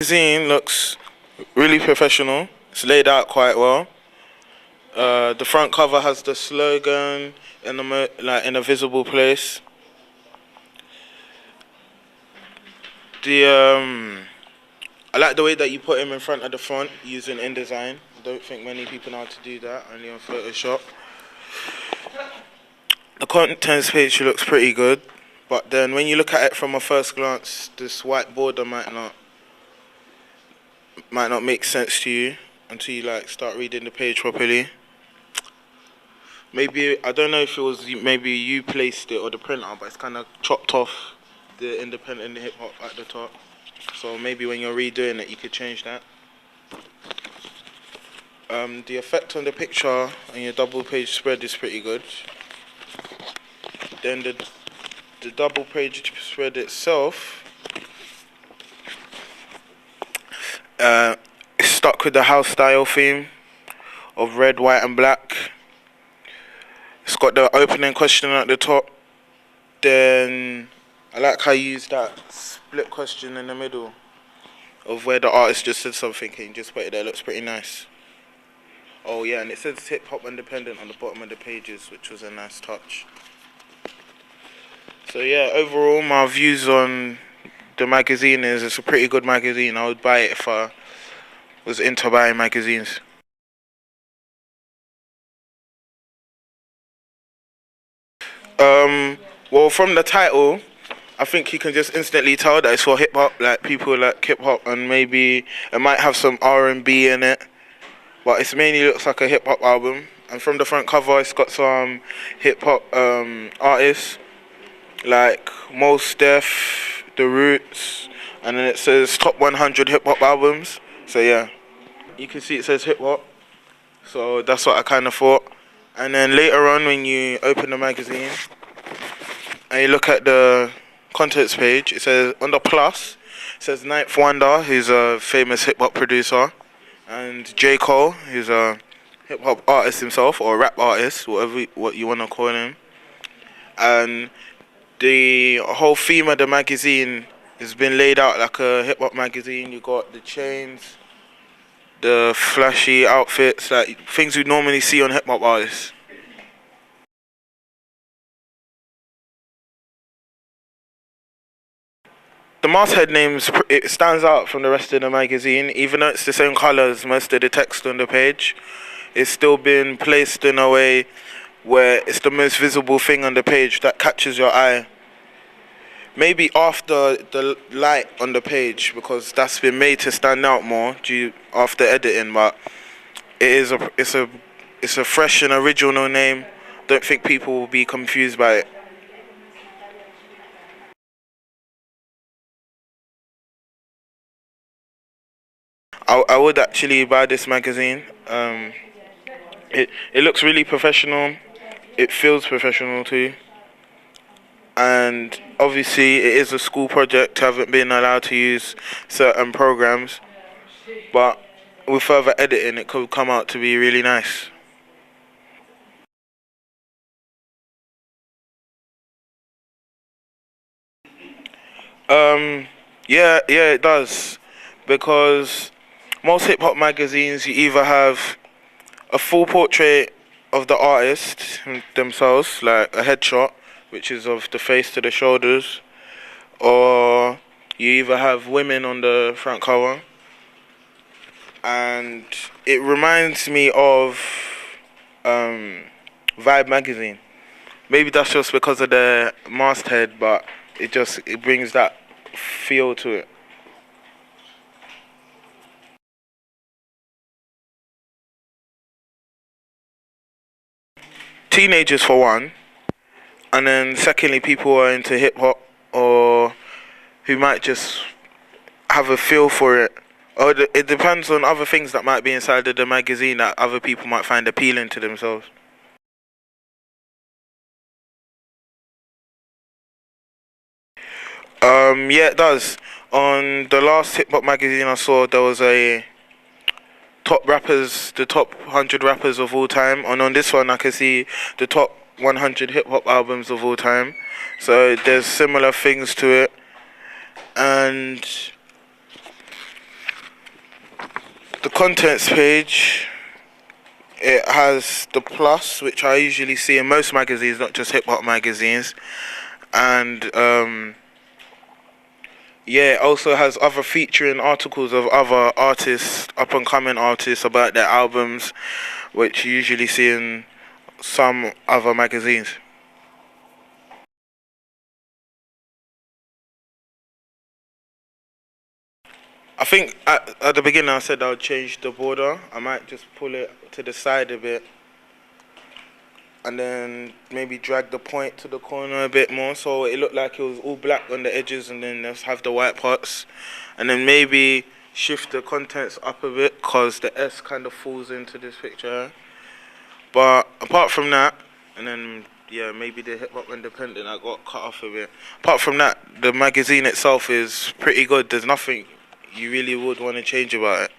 Magazine looks really professional. It's laid out quite well. The front cover has the slogan in a visible place. I like the way that you put him in front of the font using InDesign. I don't think many people know how to do that, only on Photoshop. The contents page looks pretty good, but then when you look at it from a first glance, this white border might not make sense to you until you start reading the page properly. Maybe I don't know if it was maybe you placed it or the printer, but it's kind of chopped off the independent hip hop at the top. So maybe when you're redoing it, you could change that. The effect on the picture and your double page spread is pretty good. Then the double page spread itself is stuck with the house style theme of red, white and black. It's got the opening question at the top. Then I like how you use that split question in the middle of where the artist just said something and just put it there. Looks pretty nice. Oh yeah, and it says hip hop independent on the bottom of the pages, which was a nice touch. So yeah, overall my views on the magazine is it's a pretty good magazine. I would buy it if I was into buying magazines. Well, from the title, I think you can just instantly tell that it's for hip hop, like people like hip hop, and maybe it might have some R&B in it, but it mainly looks like a hip hop album. And from the front cover, it's got some hip hop artists like Mos Def, The Roots, and then it says top 100 hip hop albums. So yeah, you can see it says hip hop. So that's what I kind of thought. And then later on, when you open the magazine and you look at the contents page, it says on the plus, it says Ninth Wonder, who's a famous hip hop producer, and J. Cole, who's a hip hop artist himself, or rap artist, what you want to call him. And the whole theme of the magazine has been laid out like a hip hop magazine. You got the chains, the flashy outfits, like things you normally see on hip hop artists. The masthead names, it stands out from the rest of the magazine, even though it's the same colour as most of the text on the page. It's still been placed in a way where it's the most visible thing on the page that catches your eye. Maybe after the light on the page, because that's been made to stand out more after editing, but it's a fresh and original name. Don't think people will be confused by it. I would actually buy this magazine. It looks really professional. It feels professional too. And obviously it is a school project. Haven't been allowed to use certain programs, but with further editing it could come out to be really nice. Yeah, it does, because most hip hop magazines you either have a full portrait of the artist themselves, like a headshot, which is of the face to the shoulders, or you either have women on the front cover. And it reminds me of Vibe magazine. Maybe that's just because of the masthead, but it brings that feel to it. Teenagers for one, and then secondly, people who are into hip hop or who might just have a feel for it. Or it depends on other things that might be inside of the magazine that other people might find appealing to themselves. Yeah, it does. On the last hip hop magazine I saw, there was a the top 100 rappers of all time, and on this one I can see the top 100 hip hop albums of all time. So there's similar things to it, and The contents page, it has the plus, which I usually see in most magazines, not just hip hop magazines, and yeah, it also has other featuring articles of other artists, up and coming artists, about their albums, which you usually see in some other magazines. I think at the beginning I said I would change the border. I might just pull it to the side a bit and then maybe drag the point to the corner a bit more so it looked like it was all black on the edges and then just have the white parts. And then maybe shift the contents up a bit because the S kind of falls into this picture. But apart from that, and then yeah, maybe the Hip Hop Independent I got cut off a bit. Apart from that, the magazine itself is pretty good. There's nothing you really would want to change about it.